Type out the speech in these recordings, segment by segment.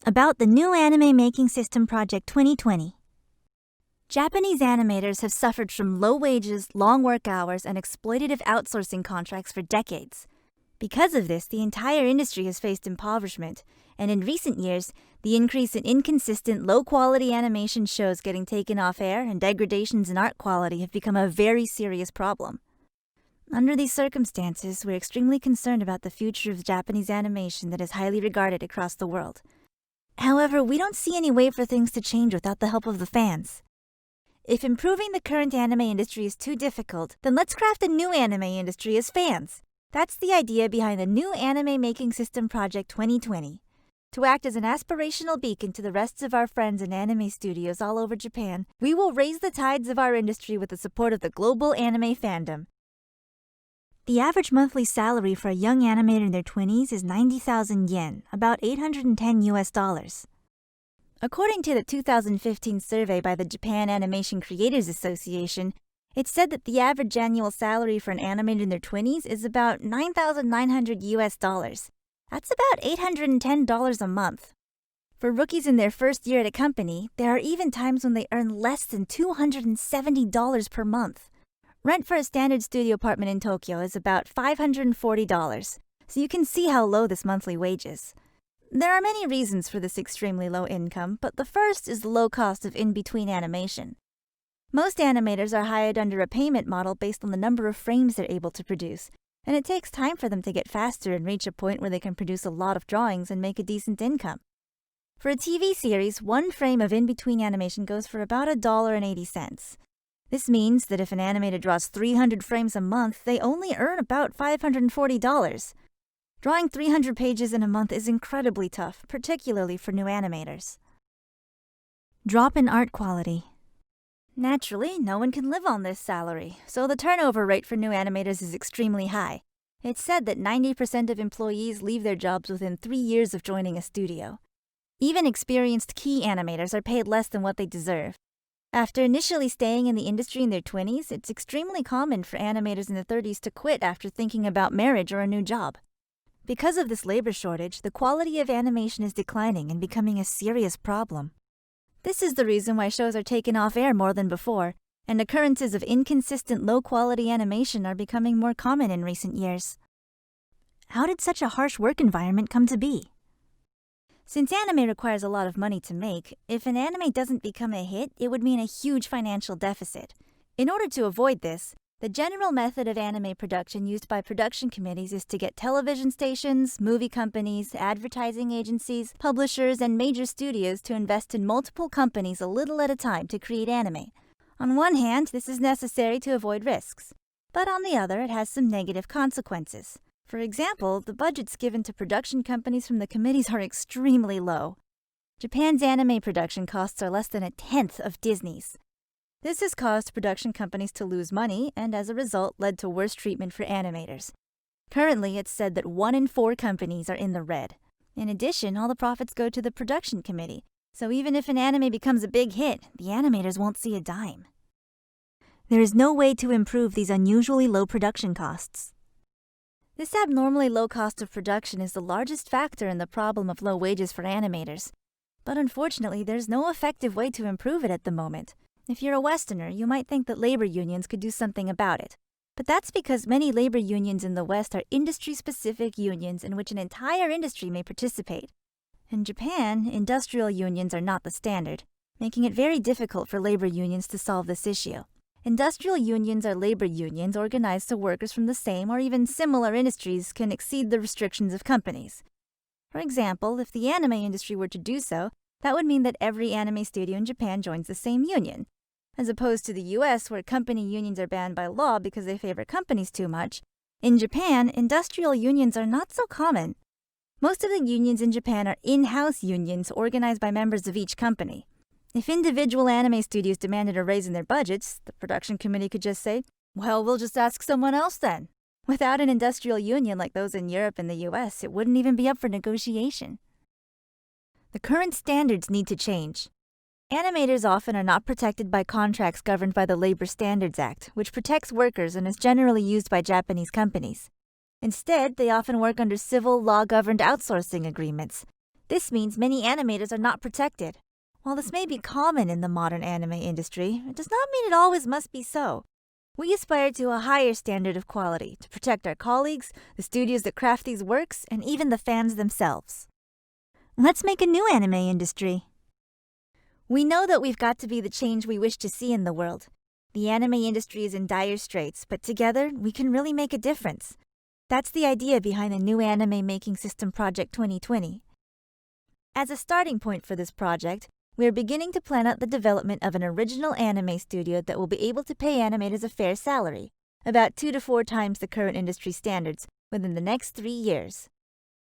About the new anime making system Project 2020. Japanese animators have suffered from low wages, long work hours, and exploitative outsourcing contracts for decades. Because of this, the entire industry has faced impoverishment, and in recent years, the increase in inconsistent, low-quality animation shows getting taken off air and degradations in art quality have become a very serious problem. Under these circumstances, we're extremely concerned about the future of Japanese animation that is highly regarded across the world. However, we don't see any way for things to change without the help of the fans. If improving the current anime industry is too difficult, then let's craft a new anime industry as fans. That's the idea behind the new anime making system Project 2020. To act as an aspirational beacon to the rest of our friends in anime studios all over Japan, we will raise the tides of our industry with the support of the global anime fandom. The average monthly salary for a young animator in their 20s is 90,000 yen, about $810. According to the 2015 survey by the Japan Animation Creators Association, it said that the average annual salary for an animator in their 20s is about $9,900. That's about $810 a month. For rookies in their first year at a company, there are even times when they earn less than $270 per month. Rent for a standard studio apartment in Tokyo is about $540, so you can see how low this monthly wage is. There are many reasons for this extremely low income, but the first is the low cost of in-between animation. Most animators are hired under a payment model based on the number of frames they're able to produce, and it takes time for them to get faster and reach a point where they can produce a lot of drawings and make a decent income. For a TV series, one frame of in-between animation goes for about $1.80. This means that if an animator draws 300 frames a month, they only earn about $540. Drawing 300 pages in a month is incredibly tough, particularly for new animators. Drop in art quality. Naturally, no one can live on this salary, so the turnover rate for new animators is extremely high. It's said that 90% of employees leave their jobs within 3 years of joining a studio. Even experienced key animators are paid less than what they deserve. After initially staying in the industry in their 20s, it's extremely common for animators in their 30s to quit after thinking about marriage or a new job. Because of this labor shortage, the quality of animation is declining and becoming a serious problem. This is the reason why shows are taken off air more than before, and occurrences of inconsistent low-quality animation are becoming more common in recent years. How did such a harsh work environment come to be? Since anime requires a lot of money to make, if an anime doesn't become a hit, it would mean a huge financial deficit. In order to avoid this, the general method of anime production used by production committees is to get television stations, movie companies, advertising agencies, publishers, and major studios to invest in multiple companies a little at a time to create anime. On one hand, this is necessary to avoid risks, but on the other, it has some negative consequences. For example, the budgets given to production companies from the committees are extremely low. Japan's anime production costs are less than a tenth of Disney's. This has caused production companies to lose money and, as a result, led to worse treatment for animators. Currently, it's said that 1 in 4 companies are in the red. In addition, all the profits go to the production committee, so even if an anime becomes a big hit, the animators won't see a dime. There is no way to improve these unusually low production costs. This abnormally low cost of production is the largest factor in the problem of low wages for animators. But unfortunately, there's no effective way to improve it at the moment. If you're a Westerner, you might think that labor unions could do something about it. But that's because many labor unions in the West are industry-specific unions in which an entire industry may participate. In Japan, industrial unions are not the standard, making it very difficult for labor unions to solve this issue. Industrial unions are labor unions organized so workers from the same or even similar industries can exceed the restrictions of companies. For example, if the anime industry were to do so, that would mean that every anime studio in Japan joins the same union. As opposed to the US, where company unions are banned by law because they favor companies too much, in Japan, industrial unions are not so common. Most of the unions in Japan are in-house unions organized by members of each company. If individual anime studios demanded a raise in their budgets, the production committee could just say, well, we'll just ask someone else then. Without an industrial union like those in Europe and the US, it wouldn't even be up for negotiation. The current standards need to change. Animators often are not protected by contracts governed by the Labor Standards Act, which protects workers and is generally used by Japanese companies. Instead, they often work under civil, law-governed outsourcing agreements. This means many animators are not protected. While this may be common in the modern anime industry, it does not mean it always must be so. We aspire to a higher standard of quality to protect our colleagues, the studios that craft these works, and even the fans themselves. Let's make a new anime industry. We know that we've got to be the change we wish to see in the world. The anime industry is in dire straits, but together we can really make a difference. That's the idea behind the New Anime Making System Project 2020. As a starting point for this project, we are beginning to plan out the development of an original anime studio that will be able to pay animators a fair salary, about 2 to 4 times the current industry standards, within the next 3 years.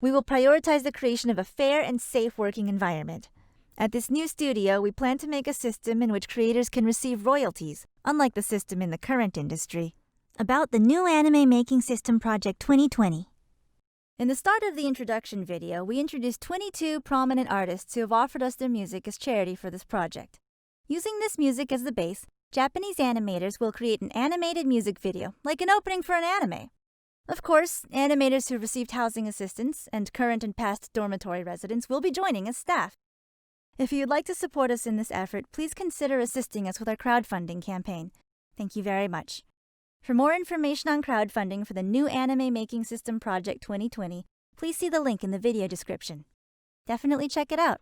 We will prioritize the creation of a fair and safe working environment. At this new studio, we plan to make a system in which creators can receive royalties, unlike the system in the current industry. About the New Anime Making System Project 2020. In the start of the introduction video, we introduced 22 prominent artists who have offered us their music as charity for this project. Using this music as the base, Japanese animators will create an animated music video, like an opening for an anime. Of course, animators who received housing assistance and current and past dormitory residents will be joining as staff. If you'd like to support us in this effort, please consider assisting us with our crowdfunding campaign. Thank you very much. For more information on crowdfunding for the New Anime Making System Project 2020, please see the link in the video description. Definitely check it out.